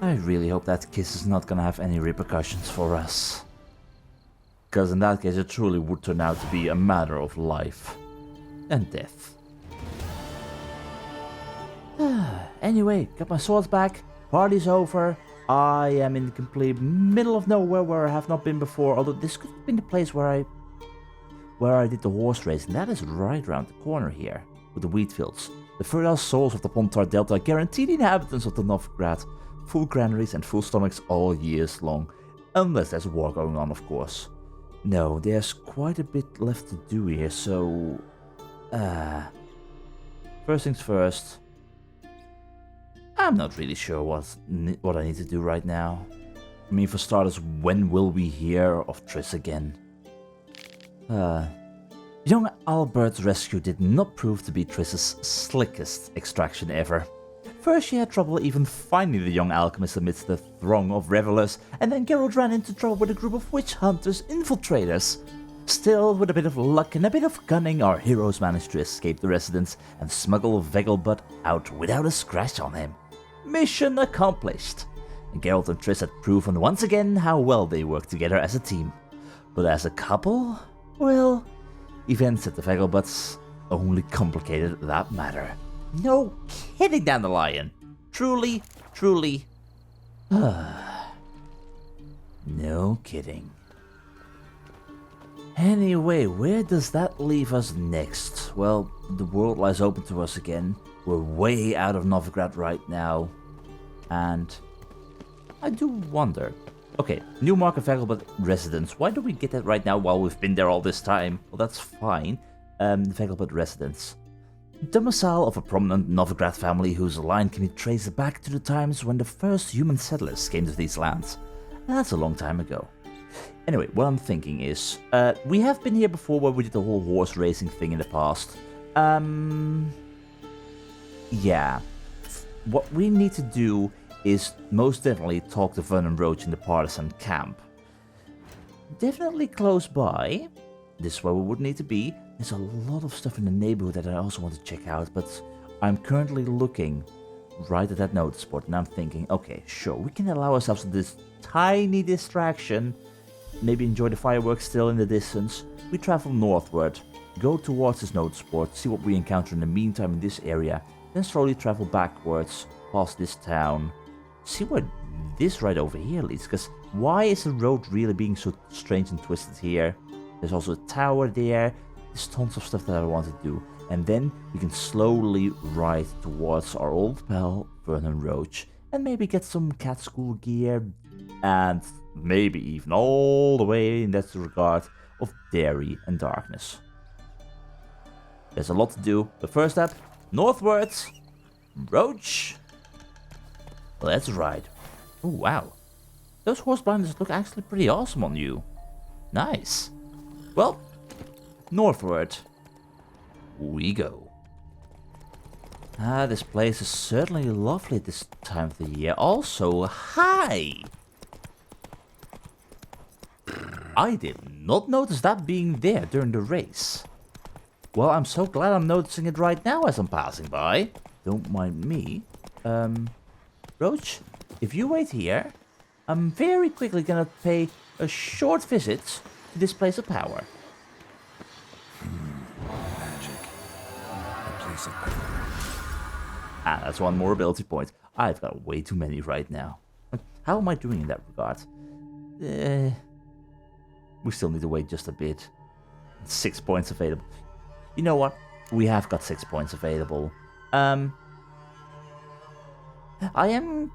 I really hope that kiss is not gonna have any repercussions for us. Because in that case it truly would turn out to be a matter of life and death. Anyway, got my swords back, party's over. I am in the complete middle of nowhere where I have not been before, although this could have been the place where I did the horse race, and that is right around the corner here, with the wheat fields. The fertile soils of the Pontar Delta guarantee the inhabitants of the Novigrad full granaries and full stomachs all years long, unless there's a war going on, of course. No, there's quite a bit left to do here, so... First things first, I'm not really sure what I need to do right now. I mean, for starters, when will we hear of Triss again? Young Albert's rescue did not prove to be Triss's slickest extraction ever. First she had trouble even finding the young alchemist amidst the throng of revelers, and then Geralt ran into trouble with a group of witch hunters infiltrators. Still, with a bit of luck and a bit of cunning, our heroes managed to escape the residence and smuggle Vegelbud out without a scratch on him. Mission accomplished! And Geralt and Triss had proven once again how well they work together as a team. But as a couple, well, events at the Vegelbuds only complicated that matter. No kidding, Dandelion! Truly, truly... no kidding. Anyway, where does that leave us next? Well, the world lies open to us again. We're way out of Novigrad right now. And I do wonder. Okay, new Market Vegelbud residence. Why do we get that right now while we've been there all this time? Well, that's fine. Vegelbud residence. Domicile of a prominent Novigrad family whose line can be traced back to the times when the first human settlers came to these lands. That's a long time ago. Anyway, what I'm thinking is, we have been here before where we did the whole horse racing thing in the past. Yeah. What we need to do is most definitely talk to Vernon Roach in the partisan camp. Definitely close by. This is where we would need to be. There's a lot of stuff in the neighborhood that I also want to check out, but I'm currently looking right at that notice board, and I'm thinking, okay, sure, we can allow ourselves this tiny distraction. Maybe enjoy the fireworks still in the distance. We travel northward, go towards this notice board, see what we encounter in the meantime in this area, then slowly travel backwards, past this town. See where this right over here leads, because why is the road really being so strange and twisted here? There's also a tower there. There's tons of stuff that I want to do. And then we can slowly ride towards our old pal, Vernon Roach, and maybe get some cat school gear, and maybe even all the way in that regard of Dairy and Darkness. There's a lot to do, but first up, northwards, Roach. Let's ride. Oh wow, those horse blinders look actually pretty awesome on you. Nice. Well, northward we go. This place is certainly lovely at this time of the year. Also, hi! I did not notice that being there during the race. Well, I'm so glad I'm noticing it right now as I'm passing by. Don't mind me. Roach, if you wait here, I'm very quickly gonna pay a short visit to this place of power. Magic. A place of power. Ah, that's one more ability point. I've got way too many right now. How am I doing in that regard? We still need to wait just a bit. 6 points available. You know what? We have got 6 points available. I am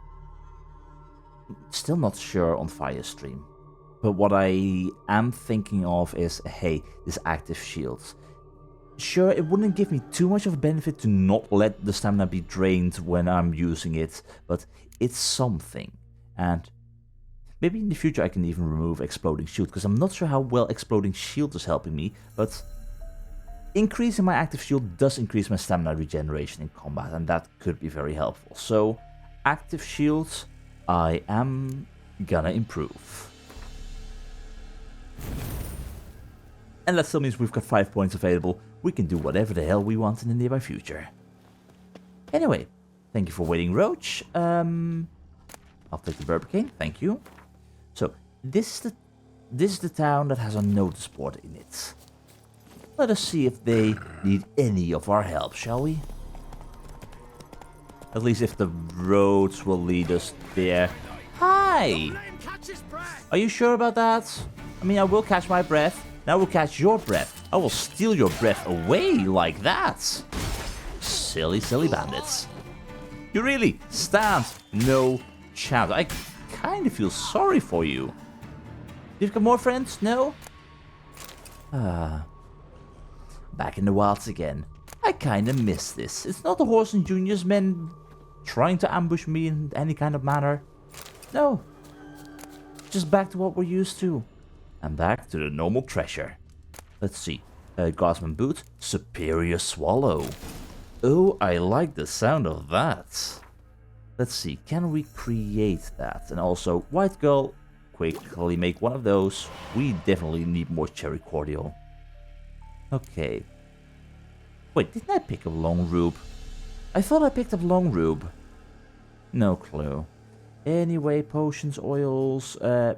still not sure on Firestream. But what I am thinking of is, hey, this active shields. Sure, it wouldn't give me too much of a benefit to not let the stamina be drained when I'm using it, but it's something. And maybe in the future I can even remove Exploding Shield, because I'm not sure how well Exploding Shield is helping me, but increasing my active shield does increase my stamina regeneration in combat, and that could be very helpful. So, active shields, I am gonna improve. And that still means we've got 5 points available. We can do whatever the hell we want in the nearby future. Anyway, thank you for waiting, Roach. I'll take the Burger King, thank you. So, this is the town that has a notice board in it. Let us see if they need any of our help, shall we? At least if the roads will lead us there. Hi! Are you sure about that? I mean, I will catch my breath. Now I will catch your breath. I will steal your breath away like that. Silly, silly bandits. You really stand no chance. I kind of feel sorry for you. You've got more friends? No? Back in the wilds again. I kind of miss this. It's not the Horse and Junior's men trying to ambush me in any kind of manner. No. Just back to what we're used to. And back to the normal treasure. Let's see. Guardsman boot. Superior swallow. Oh, I like the sound of that. Let's see. Can we create that? And also, white girl. Quickly make one of those. We definitely need more cherry cordial. Okay. Wait, didn't I pick up long rube? I thought I picked up long rube. No clue. Anyway, potions, oils, I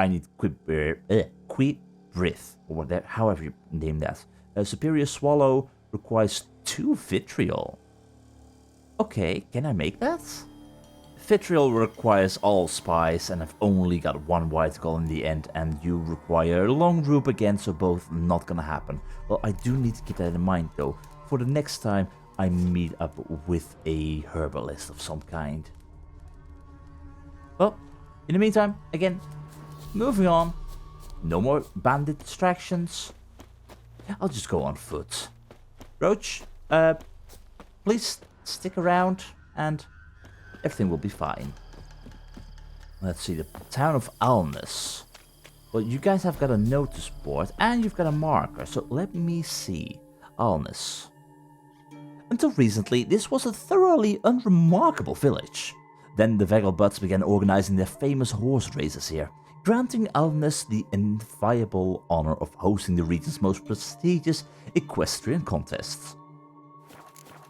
need quick breath, or whatever, however you name that. Superior swallow requires 2 vitriol. Okay, can I make that? Vitriol requires all spice, and I've only got 1 white gold in the end, and you require long rube again, so both not gonna happen. Well, I do need to keep that in mind though, for the next time I meet up with a herbalist of some kind. Well, in the meantime, again, moving on. No more bandit distractions. I'll just go on foot. Roach, please stick around and everything will be fine. Let's see, the town of Alness. Well, you guys have got a notice board and you've got a marker, so let me see. Alness. Until recently, this was a thoroughly unremarkable village. Then the Vegelbuds began organizing their famous horse races here, granting Alness the enviable honor of hosting the region's most prestigious equestrian contests.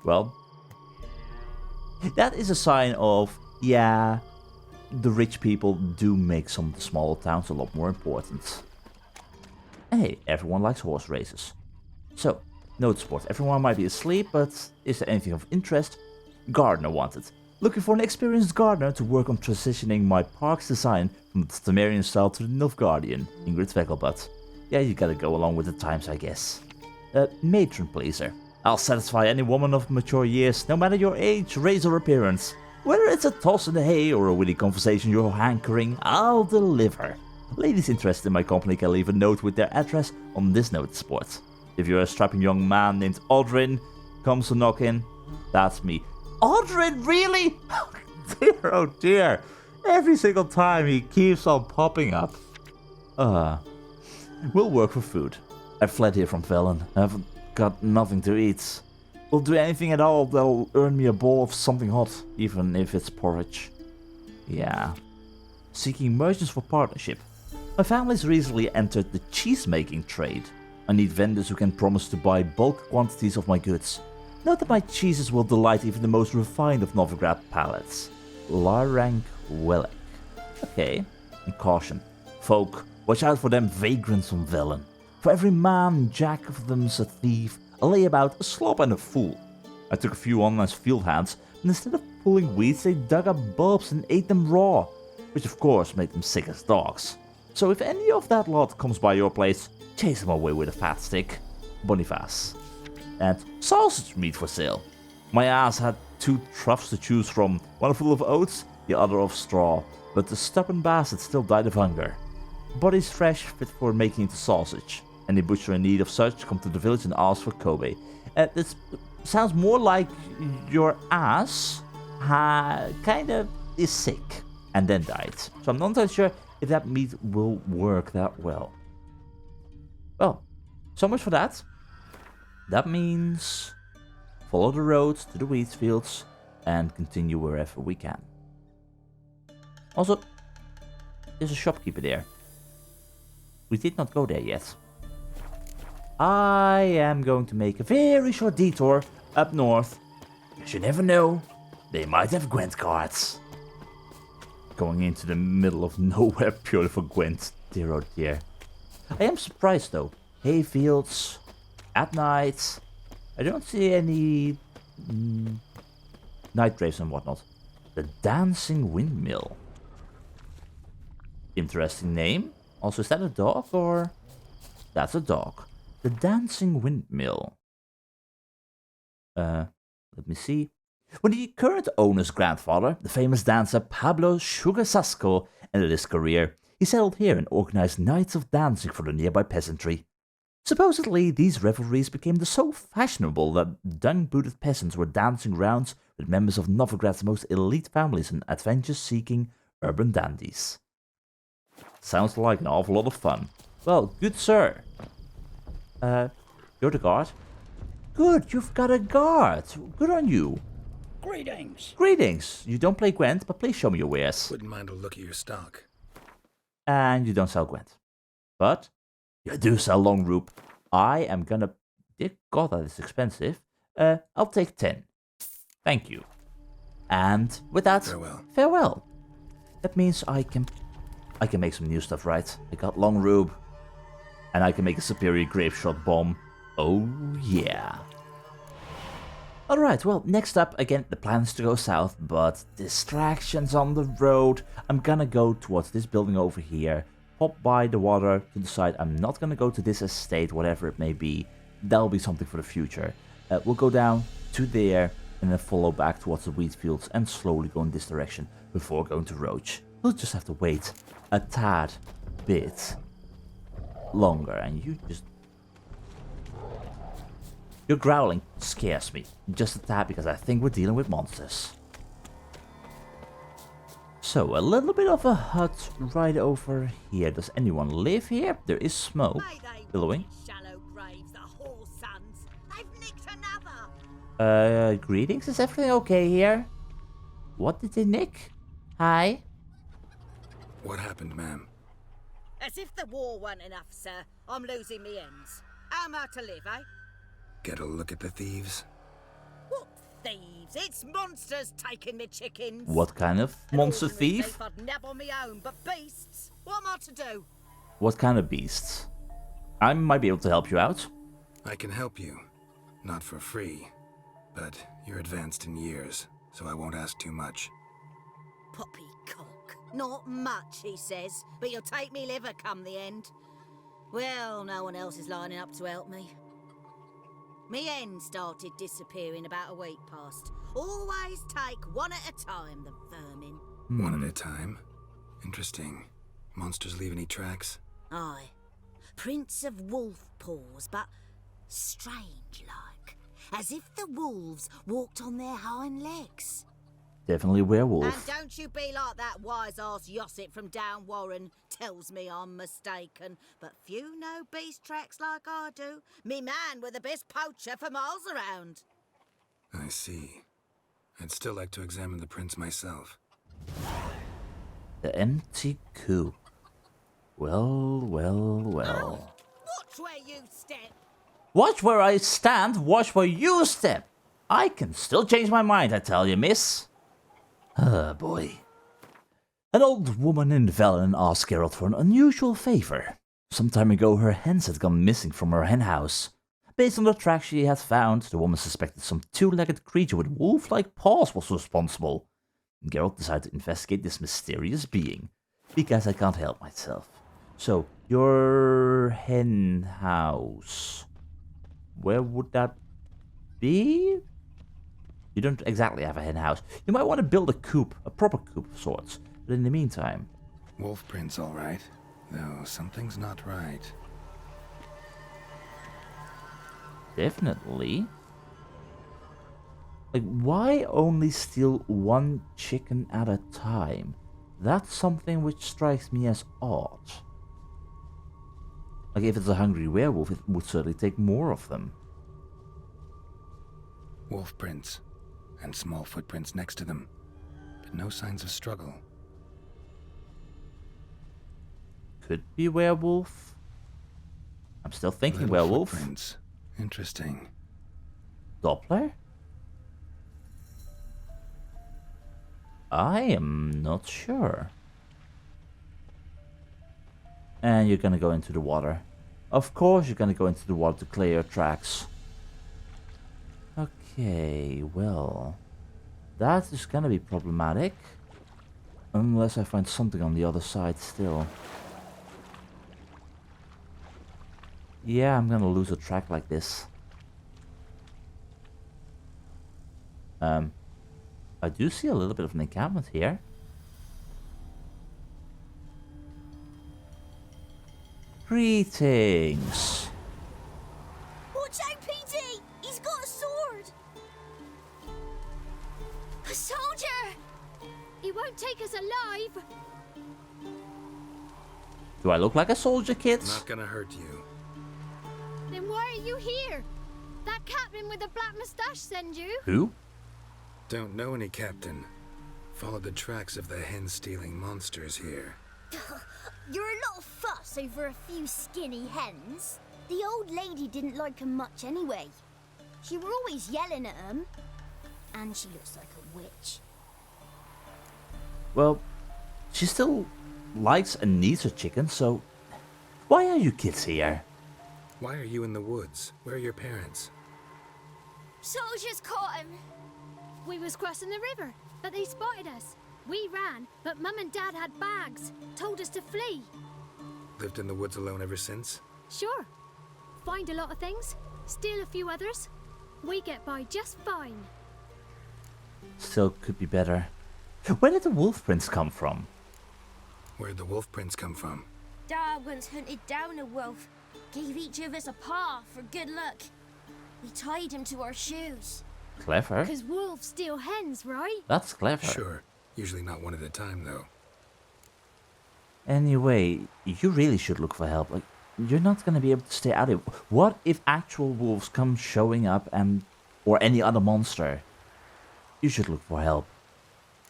Well, that is a sign of, yeah, the rich people do make some of the smaller towns a lot more important. Hey, everyone likes horse races. So, notice board. Everyone might be asleep, but is there anything of interest? Gardener wanted. Looking for an experienced gardener to work on transitioning my park's design from the Temerian style to the Nilfgaardian. Ingrid Vegelbud. Yeah, you gotta go along with the times, I guess. Matron pleaser. I'll satisfy any woman of mature years, no matter your age, race or appearance. Whether it's a toss in the hay or a witty conversation you're hankering, I'll deliver. Ladies interested in my company can leave a note with their address on this notice board. If you're a strapping young man named Aldrin comes to knock in, that's me. Aldrin, really? Oh dear. Every single time he keeps on popping up. We'll work for food. I fled here from Velen. I've got nothing to eat. We'll do anything at all that'll earn me a bowl of something hot, even if it's porridge. Yeah. Seeking merchants for partnership. My family's recently entered the cheese-making trade. I need vendors who can promise to buy bulk quantities of my goods. Note that my cheeses will delight even the most refined of Novigrad palates. Larank Welek. Okay. And caution. Folk, watch out for them vagrants from Velen. For every man jack of them's a thief, a layabout, a slob and a fool. I took a few on as field hands, and instead of pulling weeds, they dug up bulbs and ate them raw, which of course made them sick as dogs. So if any of that lot comes by your place, chase them away with a fat stick. Boniface. And sausage meat for sale. My ass had 2 troughs to choose from, one full of oats, the other of straw, but the stubborn bastard still died of hunger. Bodies fresh, fit for making into sausage. Any butcher in need of such, come to the village and ask for Kobe. This sounds more like your ass kind of is sick and then died. So I'm not entirely sure if that meat will work that well. Well, so much for that. That means follow the road to the wheat fields and continue wherever we can. Also, there's a shopkeeper there. We did not go there yet. I am going to make a very short detour up north, because you never know They might have Gwent cards. Going into the middle of nowhere purely for Gwent. Dear oh dear. I am surprised though. Hayfields. At night. I don't see any night graves and whatnot. The Dancing Windmill. Interesting name. Also, is that a dog or... That's a dog. The Dancing Windmill. Let me see. When the current owner's grandfather, the famous dancer Pablo Sugar Sasco, ended his career, he settled here and organized nights of dancing for the nearby peasantry. Supposedly, these revelries became so fashionable that dung-booted peasants were dancing rounds with members of Novigrad's most elite families and adventure-seeking urban dandies. Sounds like an awful lot of fun. Well, good sir. You're the guard? Good, you've got a guard. Good on you. Greetings. Greetings. You don't play Gwent, but please show me your wares. Wouldn't mind a look at your stock. And you don't sell Gwent. But you do sell Long Roop. I am gonna... Dear God, that is expensive. I'll take 10. Thank you. And with that, farewell. That means I can make some new stuff, right? I got Long Roop. And I can make a superior grape shot bomb. Oh yeah. Alright, well, next up, again, the plan is to go south, but distractions on the road. I'm gonna go towards this building over here, pop by the water to the side. I'm not gonna go to this estate, whatever it may be. That'll be something for the future. We'll go down to there, and then follow back towards the wheat fields, and slowly go in this direction before going to Roach. We'll just have to wait a tad bit longer, and you just... Your growling scares me, just a tad, because I think we're dealing with monsters. So, a little bit of a hut right over here. Does anyone live here? There is smoke billowing. Greetings, is everything okay here? What did they nick? Hi? What happened, ma'am? As if the war weren't enough, sir. I'm losing me ends. How am I to live, eh? Get a look at the thieves? What thieves? It's monsters taking me chickens. What kind of monster thief? I'd nab on my own, but beasts? What am I to do? What kind of beasts? I might be able to help you out. I can help you. Not for free. But you're advanced in years, so I won't ask too much. Poppycock. Not much, he says, but you'll take me liver come the end. Well, no one else is lining up to help me. Me hen started disappearing about a week past. Always take one at a time, the vermin. One at a time? Interesting. Monsters leave any tracks? Aye. Prints of wolf paws, but strange-like. As if the wolves walked on their hind legs. Definitely werewolf. And don't you be like that wise-ass Yossit from down Warren. Tells me I'm mistaken. But few know beast tracks like I do. Me man were the best poacher for miles around. I see. I'd still like to examine the prints myself. The empty coop. Well, well, well. Watch where you step. Watch where I stand, watch where you step. I can still change my mind, I tell you, miss. Ah, boy. An old woman in Velen asked Geralt for an unusual favor. Some time ago, her hens had gone missing from her hen house. Based on the tracks she had found, the woman suspected some two-legged creature with wolf-like paws was responsible. Geralt decided to investigate this mysterious being, because I can't help myself. So, your hen house... Where would that be? You don't exactly have a hen house. You might want to build a coop, a proper coop of sorts. But in the meantime... Wolf prints, all right. Though something's not right. Definitely. Like, why only steal one chicken at a time? That's something which strikes me as odd. Like, if it's a hungry werewolf, it would certainly take more of them. Wolf prints. And small footprints next to them. But no signs of struggle. Could be werewolf. I'm still thinking Little werewolf. Footprints. Interesting. Doppler? I am not sure. And you're gonna go into the water. Of course you're gonna go into the water to clear your tracks. Okay, well... that is gonna be problematic. Unless I find something on the other side still. Yeah, I'm gonna lose a track like this. I do see a little bit of an encampment here. Greetings. Watch out, Petey! He's got a sword! A soldier! He won't take us alive! Do I look like a soldier, kids? Not gonna hurt you. Then why are you here? That captain with the black moustache send you? Who? Don't know any captain. Followed the tracks of the hen-stealing monsters here. You're a lot of fuss over a few skinny hens. The old lady didn't like 'em much anyway. She were always yelling at 'em. And she looks like a witch. Well, she still likes and needs her chicken, so... why are you kids here? Why are you in the woods? Where are your parents? Soldiers caught him! We was crossing the river, but they spotted us. We ran, but Mum and Dad had bags. Told us to flee. Lived in the woods alone ever since? Sure. Find a lot of things, steal a few others. We get by just fine. Still could be better. Where did the wolf prints come from? Where'd the wolf prints come from? Dad once hunted down a wolf, gave each of us a paw for good luck. We tied him to our shoes. Clever. Because wolves steal hens, right? That's clever. Sure. Usually not one at a time, though. Anyway, you really should look for help. Like, you're not gonna be able to stay out of it. What if actual wolves come showing up and... or any other monster? You should look for help.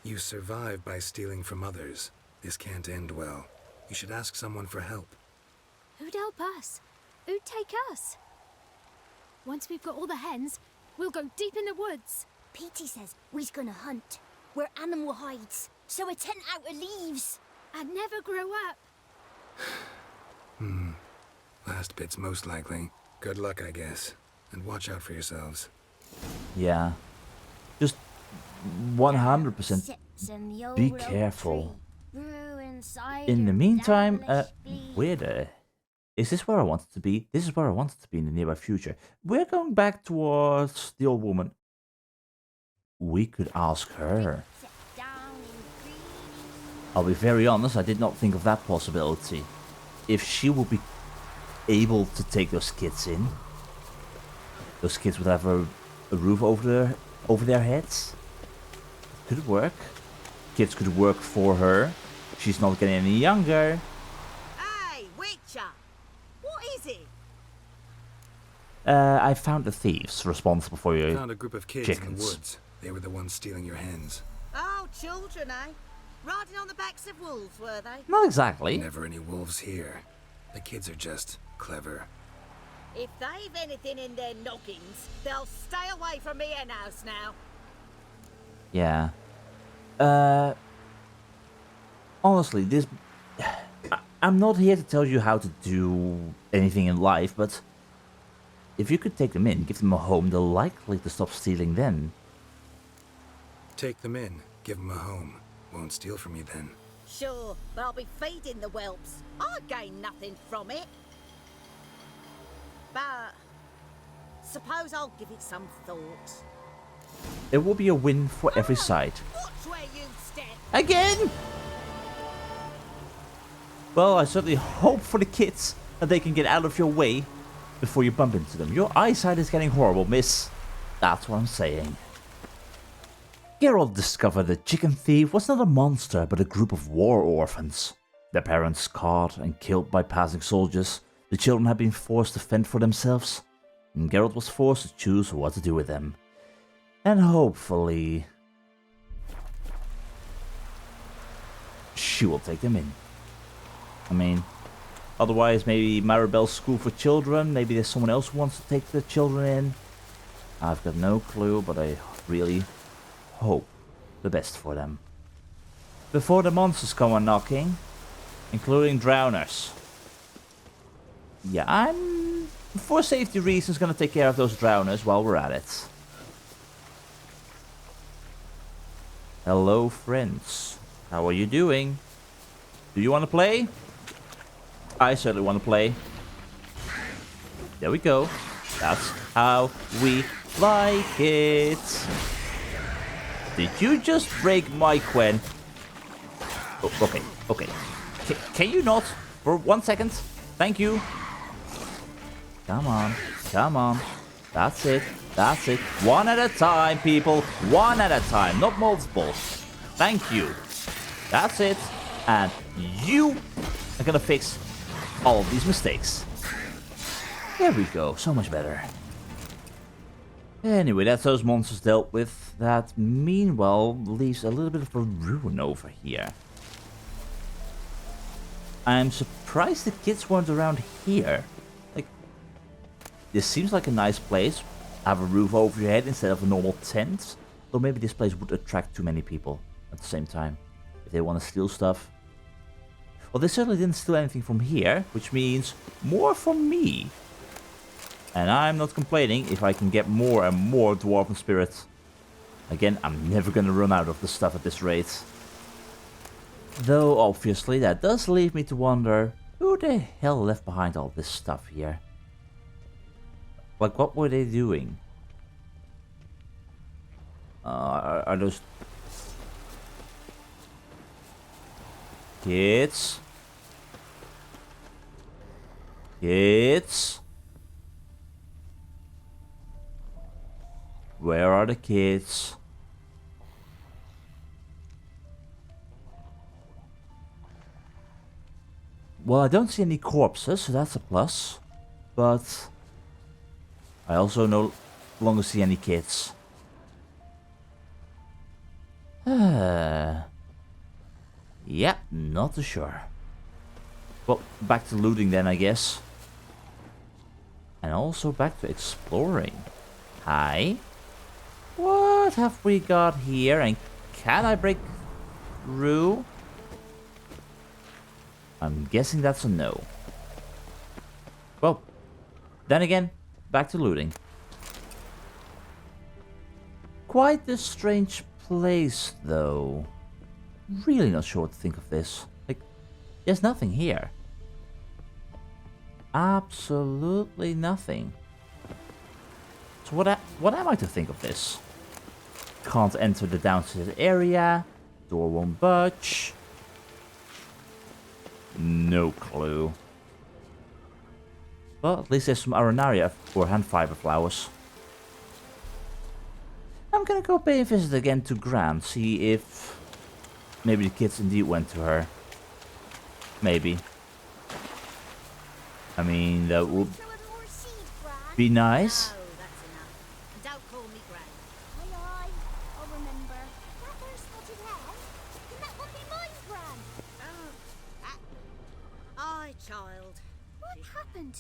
You survive by stealing from others. This can't end well. You should ask someone for help. Who'd help us? Who'd take us? Once we've got all the hens, we'll go deep in the woods. Petey says we's gonna hunt. Where animal hides, so a tent out of leaves. And never grow up. Last bit's most likely. Good luck, I guess. And watch out for yourselves. Yeah. Just 100% Sits in the old be oak careful. tree, grew inside In the her meantime, devilish bee. where is this where I wanted to be? This is where I wanted to be in the nearby future. We're going back towards the old woman. We could ask her. Sit down in green. I'll be very honest, I did not think of that possibility. If she would be able to take those kids in, those kids would have a roof over their heads. Could work. Kids could work for her. She's not getting any younger. Hey, Witcher! What is it? I found the thieves responsible for your Found a group of kids in chickens. the woods. They were the ones stealing your hens. Oh, children, eh? Riding on the backs of wolves, were they? Not exactly. Never any wolves here. The kids are just clever. If they've anything in their noggins, they'll stay away from me hen house now. Yeah. Honestly, this... I'm not here to tell you how to do anything in life, but... if you could take them in, give them a home, they're likely to stop stealing then. Take them in. Give them a home. Won't steal from you then. Sure, but I'll be feeding the whelps. I gain nothing from it. But... suppose I'll give it some thought. It will be a win for every side. Watch where you step! Again! Well, I certainly hope for the kids that they can get out of your way before you bump into them. Your eyesight is getting horrible, miss. That's what I'm saying. Geralt discovered the chicken thief was not a monster, but a group of war orphans. Their parents caught and killed by passing soldiers. The children had been forced to fend for themselves, and Geralt was forced to choose what to do with them. And hopefully... she will take them in. I mean, otherwise maybe Maribel's school for children, maybe there's someone else who wants to take the children in. I've got no clue, but I really hope the best for them. before the monsters come on knocking, including drowners. Yeah, I'm, for safety reasons, gonna take care of those drowners while we're at it. Hello, friends. How are you doing? Do you want to play? I certainly want to play. There we go. That's how we like it. Did you just break my Gwent? Oh, okay, okay. Can you not? For 1 second? Thank you. Come on, come on. That's it, that's it. One at a time, people. One at a time, not multiple. Thank you. That's it. And you are gonna fix all of these mistakes. There we go, so much better. Anyway, that's those monsters dealt with. That, meanwhile, leaves a little bit of a ruin over here. I'm surprised the kids weren't around here. Like, this seems like a nice place. Have a roof over your head instead of a normal tent. Though maybe this place would attract too many people at the same time. If they want to steal stuff. Well, they certainly didn't steal anything from here, which means more from me. And I'm not complaining if I can get more and more dwarven spirits. Again, I'm never gonna run out of the stuff at this rate. Though, obviously, that does leave me to wonder, who the hell left behind all this stuff here? Like, what were they doing? Are those... Kids? Kids? Where are the kids? Well, I don't see any corpses, so that's a plus. But I also no longer see any kids. Yeah, not too sure. Well, back to looting then, I guess. And also back to exploring. Hi. What have we got here? And can I break through? I'm guessing that's a no. Well, then again, back to looting. Quite a strange place, though. Really not sure what to think of this. Like, there's nothing here. Absolutely nothing. So what am I to think of this? Can't enter the downstairs area. Door won't budge. No clue. Well, at least there's some arenaria or hand fiber flowers. I'm gonna go pay a visit again to Gran, see if maybe the kids indeed went to her. Maybe. I mean, that would be nice.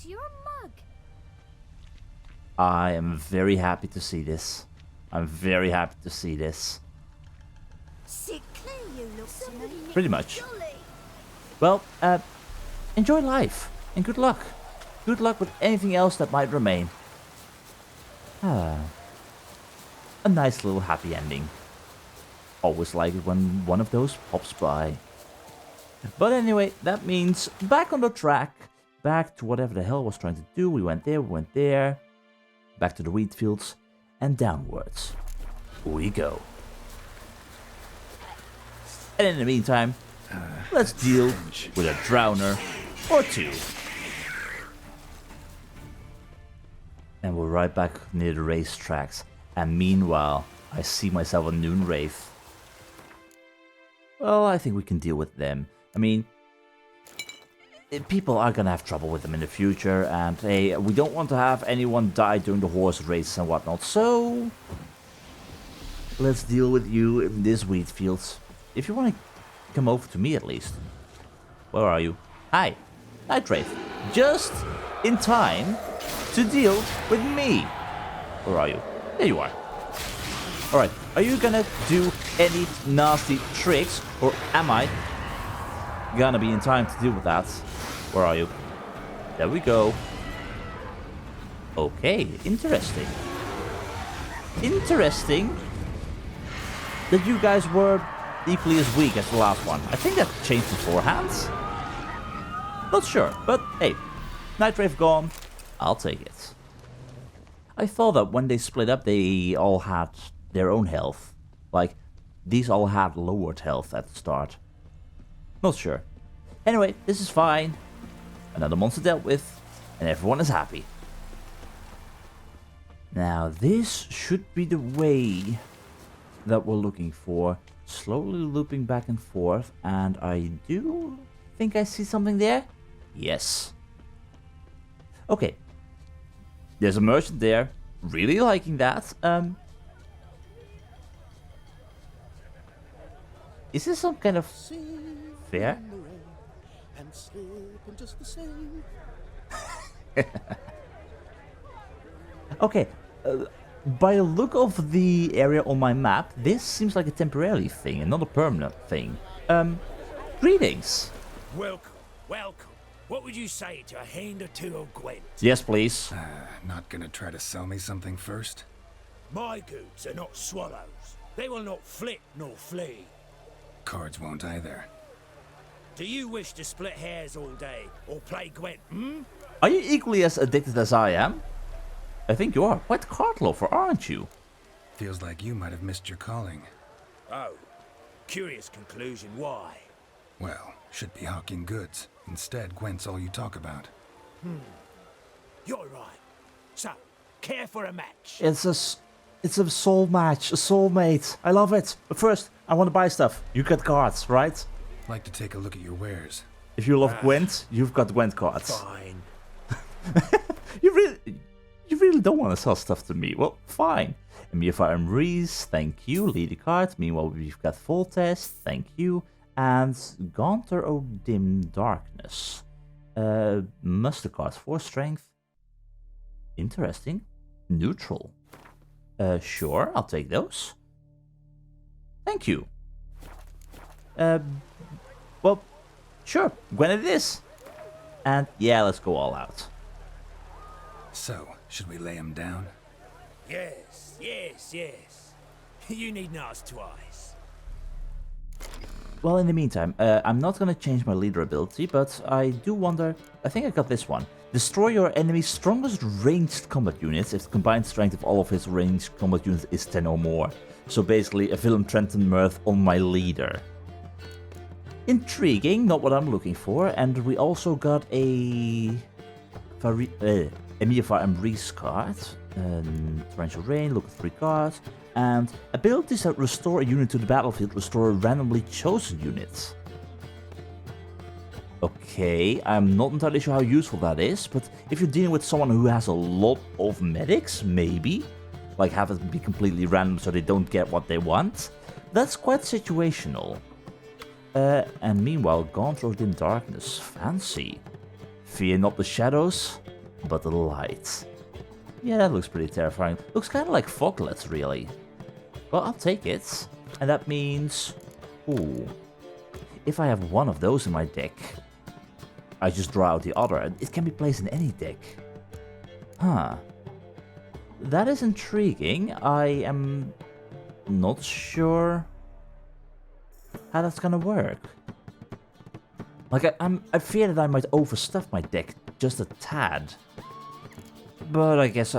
To your mug. I am very happy to see this. I'm very happy to see this. Sickly, you look to me. Pretty much. Well, enjoy life and good luck. Good luck with anything else that might remain. A nice little happy ending. Always like it when one of those pops by. But anyway, that means back on the track. Back to whatever the hell was trying to do. We went there. Back to the wheat fields. And downwards we go. And in the meantime, let's deal with a drowner or two. And we're right back near the racetracks. And meanwhile, I see myself a noon wraith. Well, I think we can deal with them. I mean, people are gonna have trouble with them in the future, and hey, we don't want to have anyone die during the horse races and whatnot, so let's deal with you in this wheat field. If you want to come over to me at least. Where are you? Hi, Night Wraith. Just in time to deal with me. Where are you? There you are. Alright, are you gonna do any nasty tricks? Or am I gonna be in time to deal with that? Where are you? There we go. Okay, interesting. Interesting that you guys were equally as weak as the last one. I think that changed beforehand. Not sure, but hey, Night Wraith gone, I'll take it. I thought that when they split up, they all had their own health. Like, these all had lowered health at the start. Not sure. Anyway, this is fine. Another monster dealt with, and everyone is happy. Now, this should be the way that we're looking for. Slowly looping back and forth, and I do think I see something there. Yes. Okay. There's a merchant there. Really liking that. Is this some kind of fair? Okay. By the look of the area on my map, this seems like a temporary thing and not a permanent thing. Greetings. Welcome, welcome. What would you say to a hand or two of Gwent? Yes, please. Not gonna try to sell me something first? My goods are not swallows. They will not flit nor flee. Cards won't either. Do you wish to split hairs all day or play Gwent, Are you equally as addicted as I am? I think you are quite card lover, aren't you? Feels like you might have missed your calling. Oh, curious conclusion. Why? Well, should be hawking goods. Instead, Gwent's all you talk about. You're right. So, care for a match? It's a soul match, a soulmate. I love it. But first, I want to buy stuff. You got cards, right? Like to take a look at your wares. If you love Gwent, you've got Gwent cards. Fine. You really don't want to sell stuff to me. Well, fine. Emir and Reese, thank you. Lead a card. Meanwhile, we've got Voltest, thank you. And Gaunter O Dim Darkness. Muster cards, 4 strength. Interesting. Neutral. Sure, I'll take those. Thank you. Well, sure, Gwen it is. And yeah, let's go all out. So, should we lay him down? Yes, yes, yes. You needn't ask twice. Well, in the meantime, I'm not gonna change my leader ability, but I do wonder... I think I got this one. Destroy your enemy's strongest ranged combat units if the combined strength of all of his ranged combat units is 10 or more. So basically, a Villain Trenton Mirth on my leader. Intriguing, not what I'm looking for, and we also got a... Emir and Reese card. Torrential Rain, look at 3 cards. And abilities that restore a unit to the battlefield restore randomly chosen units. Okay, I'm not entirely sure how useful that is, but if you're dealing with someone who has a lot of medics, maybe, like have it be completely random so they don't get what they want, that's quite situational. And meanwhile, Gauntlet in Darkness, fancy. Fear not the shadows, but the light. Yeah, that looks pretty terrifying. Looks kind of like Foglets, really. Well, I'll take it. And that means... Ooh. If I have one of those in my deck, I just draw out the other, and it can be placed in any deck. Huh. That is intriguing. I am not sure how that's gonna work. Like, I fear that I might overstuff my deck just a tad. But I guess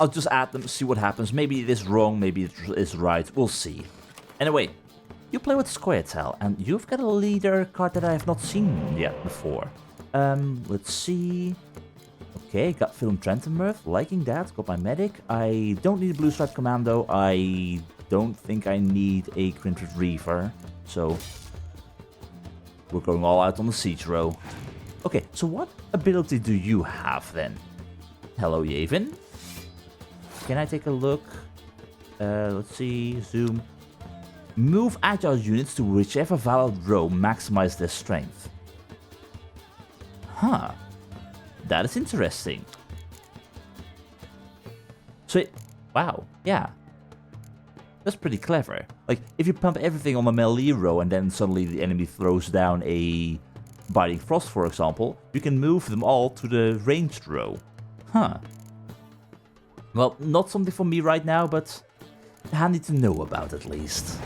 I'll just add them, see what happens. Maybe it is wrong, maybe it is right. We'll see. Anyway, you play with Squirtle, and you've got a leader card that I have not seen yet before. Let's see. Okay, got Film Trenton Mirth, liking that. Got my medic. I don't need a Blue Stripe Commando. I don't think I need a Crimson Reaver. So, we're going all out on the siege row. Okay, so what ability do you have then? Hello, Yavin. Can I take a look? Let's see. Zoom. Move agile units to whichever valid row maximize their strength. Huh. That is interesting. So, wow. Yeah. That's pretty clever. Like, if you pump everything on the melee row and then suddenly the enemy throws down a Biting Frost, for example, you can move them all to the ranged row. Huh. Well, not something for me right now, but handy to know about at least.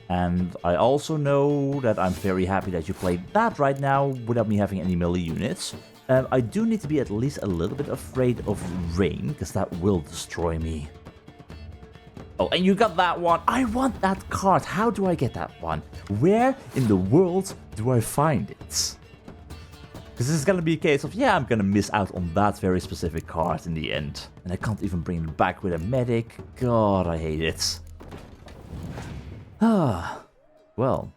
And I also know that I'm very happy that you played that right now without me having any melee units. I do need to be at least a little bit afraid of rain, because that will destroy me. Oh, and you got that one. I want that card. How do I get that one? Where in the world do I find it? Because this is going to be a case of, yeah, I'm going to miss out on that very specific card in the end. And I can't even bring it back with a medic. God, I hate it. Ah, well.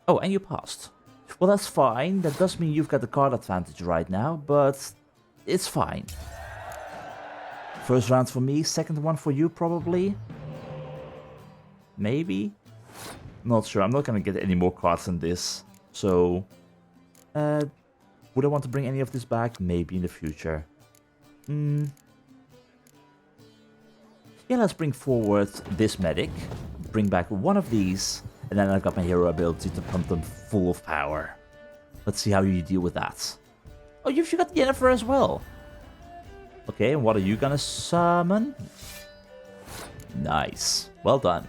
Oh, and you passed. Well, that's fine. That does mean you've got the card advantage right now, but it's fine. First round for me, second one for you probably. Maybe? Not sure. I'm not going to get any more cards than this. So, would I want to bring any of this back? Maybe in the future. Yeah, let's bring forward this medic. Bring back one of these. And then I've got my hero ability to pump them full of power. Let's see how you deal with that. Oh, you've got the Yennefer as well. Okay, and what are you gonna summon? Nice. Well done.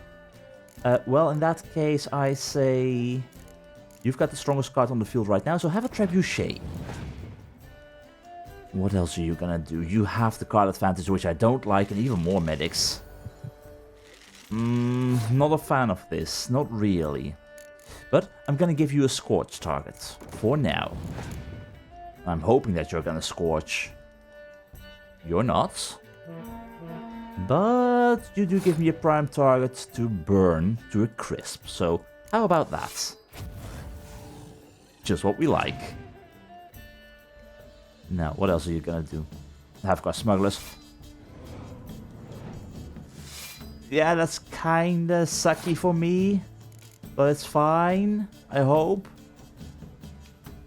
Well, in that case, I say... You've got the strongest card on the field right now, so have a Trebuchet. What else are you gonna do? You have the card advantage, which I don't like, and even more medics. Not a fan of this. Not really. But I'm gonna give you a Scorch target. For now. I'm hoping that you're gonna Scorch. You're not. But you do give me a prime target to burn to a crisp. So how about that? Just what we like. Now, what else are you gonna do? Have got smugglers. Yeah, that's kinda sucky for me. But it's fine, I hope.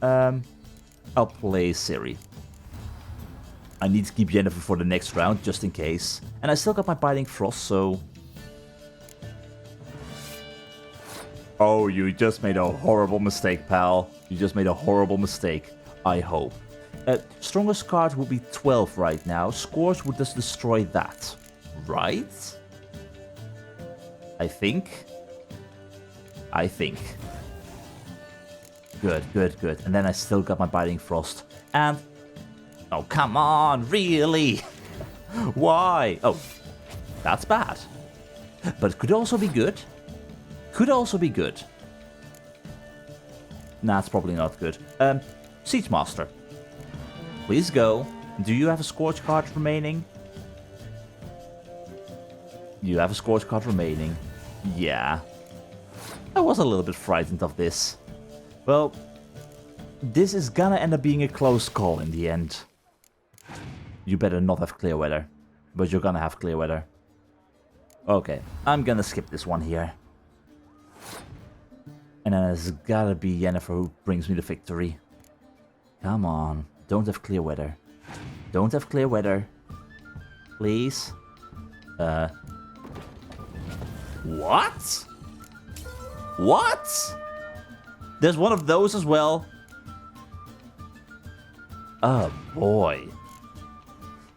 I'll play Ciri. I need to keep Yennefer for the next round, just in case. And I still got my Biting Frost, so... Oh, you just made a horrible mistake, pal. You just made a horrible mistake. I hope. Strongest card would be 12 right now. Scorch would just destroy that. Right? I think. Good, good, good. And then I still got my Biting Frost. And... Oh, come on, really? Why? Oh, that's bad. But it could also be good. Could also be good. Nah, it's probably not good. Siege Master. Please go. Do you have a Scorch card remaining? You have a Scorch card remaining. Yeah. I was a little bit frightened of this. Well, this is gonna end up being a close call in the end. You better not have clear weather. But you're gonna have clear weather. Okay, I'm gonna skip this one here. And then it's gotta be Yennefer who brings me the victory. Come on, don't have clear weather. Don't have clear weather. Please. What? What? There's one of those as well. Oh boy.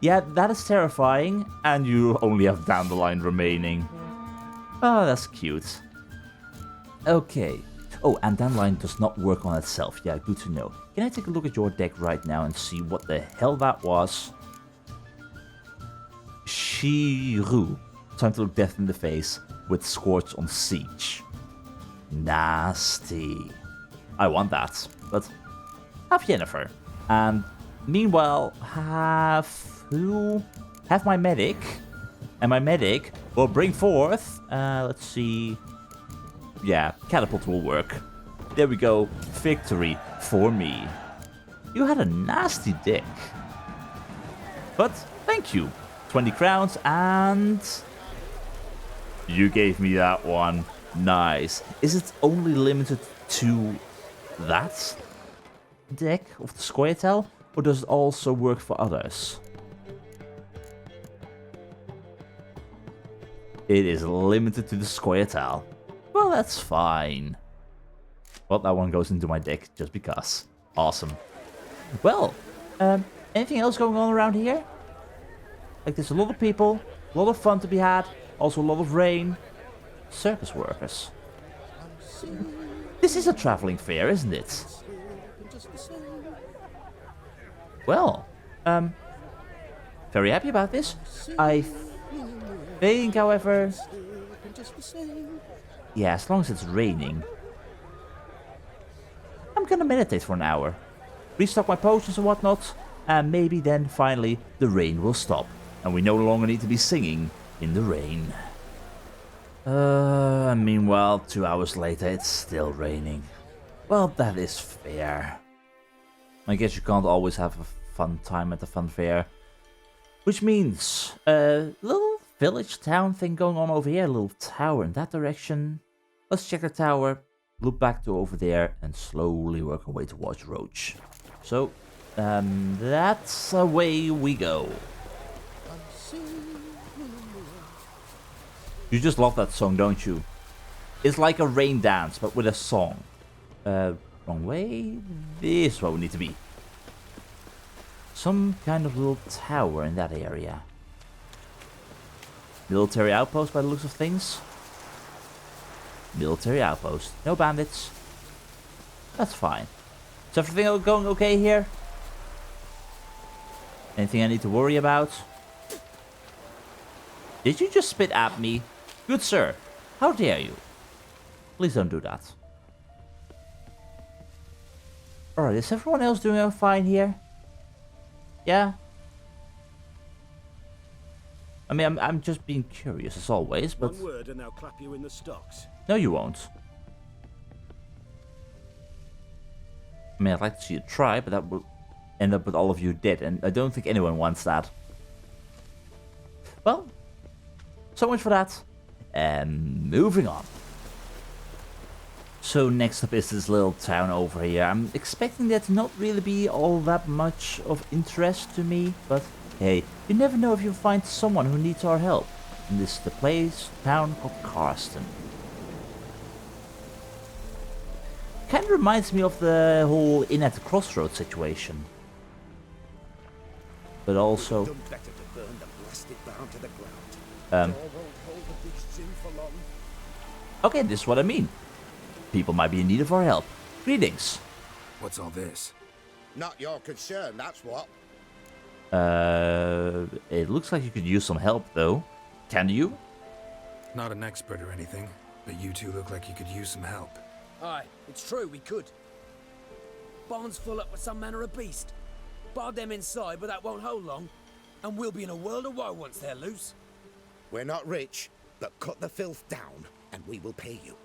Yeah, that is terrifying. And you only have Dandelion remaining. Oh, that's cute. Okay. Oh, and Dandelion does not work on itself. Yeah, good to know. Can I take a look at your deck right now and see what the hell that was? Shiru. Time to look death in the face with Scorch on Siege. Nasty. I want that. But have Yennefer. And meanwhile, have my medic. And my medic will bring forth, let's see. Yeah, Catapult will work. There we go. Victory for me. You had a nasty deck. But thank you. 20 crowns and... You gave me that one. Nice. Is it only limited to that deck of the Scoia'tael? Or does it also work for others? It is limited to the square tile. Well, that's fine. Well, that one goes into my deck just because. Awesome. Well, anything else going on around here? Like, there's a lot of people, a lot of fun to be had, also a lot of rain. Circus workers. This is a traveling fair, isn't it? Well, very happy about this. I think, however... Yeah, as long as it's raining. I'm gonna meditate for an hour. Restock my potions and whatnot. And maybe then, finally, the rain will stop. And we no longer need to be singing in the rain. Meanwhile, 2 hours later, it's still raining. Well, that is fair. I guess you can't always have a fun time at the fun fair. Which means, a little village town thing going on over here. A little tower in that direction. Let's check the tower, loop back to over there, and slowly work our way towards Roach. So, that's away we go. You just love that song, don't you? It's like a rain dance, but with a song. Wrong way. This is where we need to be. Some kind of little tower in that area. Military outpost by the looks of things. Military outpost. No bandits. That's fine. Is everything going okay here? Anything I need to worry about? Did you just spit at me? Good sir, how dare you? Please don't do that. Alright, is everyone else doing fine here? Yeah? I mean, I'm just being curious as always, but... One word and they'll clap you in the stocks. No, you won't. I mean, I'd like to see you try, but that would end up with all of you dead, and I don't think anyone wants that. Well, so much for that. And moving on. So next up is this little town over here. I'm expecting there to not really be all that much of interest to me, but hey, you never know if you'll find someone who needs our help. And this is the town called Karsten. Kind of reminds me of the whole Inn at the Crossroads situation. But also... Okay, this is what I mean. People might be in need of our help. Greetings. What's all this? Not your concern, that's what. It looks like you could use some help, though. Can you? Not an expert or anything, but you two look like you could use some help. Aye, it's true, we could. Barn's full up with some manner of beast. Bar them inside, but that won't hold long. And we'll be in a world of woe once they're loose. We're not rich, but cut the filth down, and we will pay you.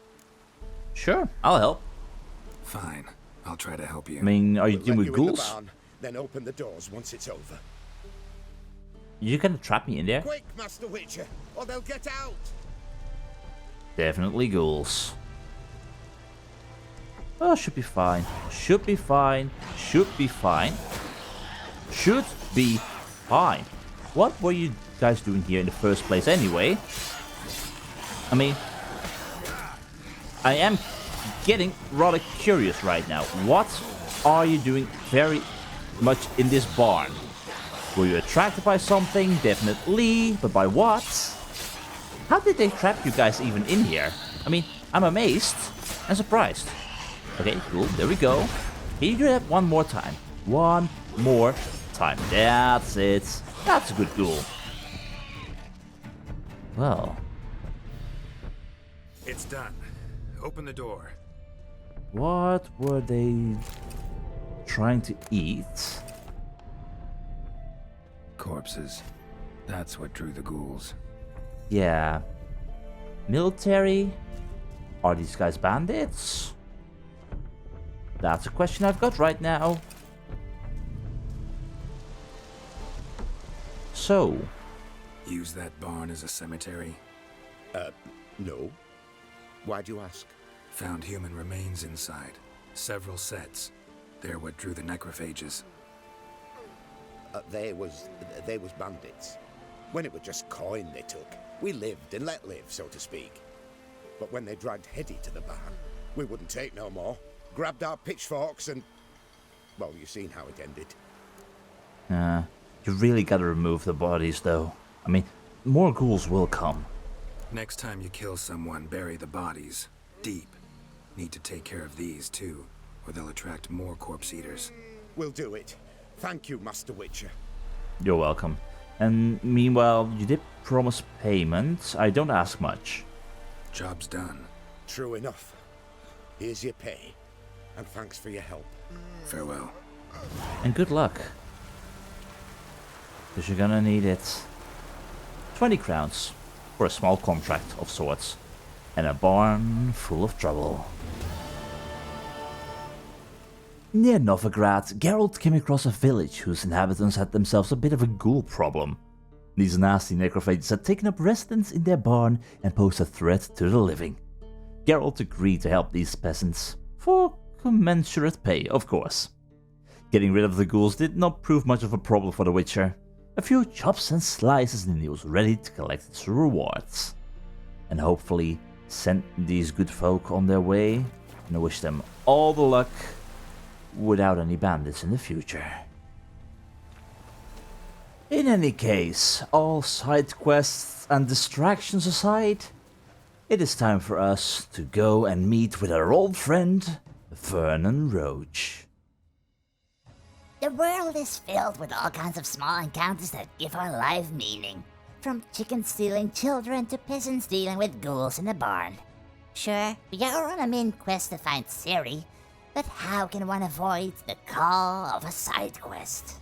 Sure, I'll help. Fine, I'll try to help you. I mean, are you We'll dealing let with you in the ghouls? barn, then open the doors once it's over. You're gonna trap me in there? Quick, Master Witcher, or they'll get out! Definitely ghouls. Oh, should be fine. Should be fine. Should be fine. Should be fine. What were you guys doing here in the first place anyway? I mean, I am getting rather curious right now. What are you doing very much in this barn? Were you attracted by something? Definitely. But by what? How did they trap you guys even in here? I mean, I'm amazed and surprised. Okay, cool. There we go. Can you do that one more time? One more time. That's it. That's a good ghoul. Well. It's done. Open the door. What were they trying to eat? Corpses. That's what drew the ghouls. Yeah. Military? Are these guys bandits? That's a question I've got right now. So. Use that barn as a cemetery. No. Why'd you ask? Found human remains inside. Several sets. They're what drew the necrophages. They was bandits. When it was just coin they took, we lived and let live, so to speak. But when they dragged Hetty to the barn, we wouldn't take no more. Grabbed our pitchforks and... well, you've seen how it ended. You really gotta remove the bodies, though. I mean, more ghouls will come. Next time you kill someone, bury the bodies. Deep. Need to take care of these, too, or they'll attract more corpse eaters. We'll do it. Thank you, Master Witcher. You're welcome. And meanwhile, you did promise payment. I don't ask much. Job's done. True enough. Here's your pay. And thanks for your help. Farewell. And good luck. Because you're gonna need it. 20 crowns for a small contract of sorts. And a barn full of trouble. Near Novigrad, Geralt came across a village whose inhabitants had themselves a bit of a ghoul problem. These nasty necrophages had taken up residence in their barn and posed a threat to the living. Geralt agreed to help these peasants, for commensurate pay, of course. Getting rid of the ghouls did not prove much of a problem for the Witcher. A few chops and slices and he was ready to collect its rewards. And hopefully send these good folk on their way and wish them all the luck without any bandits in the future. In any case, all side quests and distractions aside, it is time for us to go and meet with our old friend, Vernon Roach. The world is filled with all kinds of small encounters that give our life meaning. From chickens stealing children to peasants dealing with ghouls in the barn. Sure, we are on a main quest to find Ciri, but how can one avoid the call of a side quest?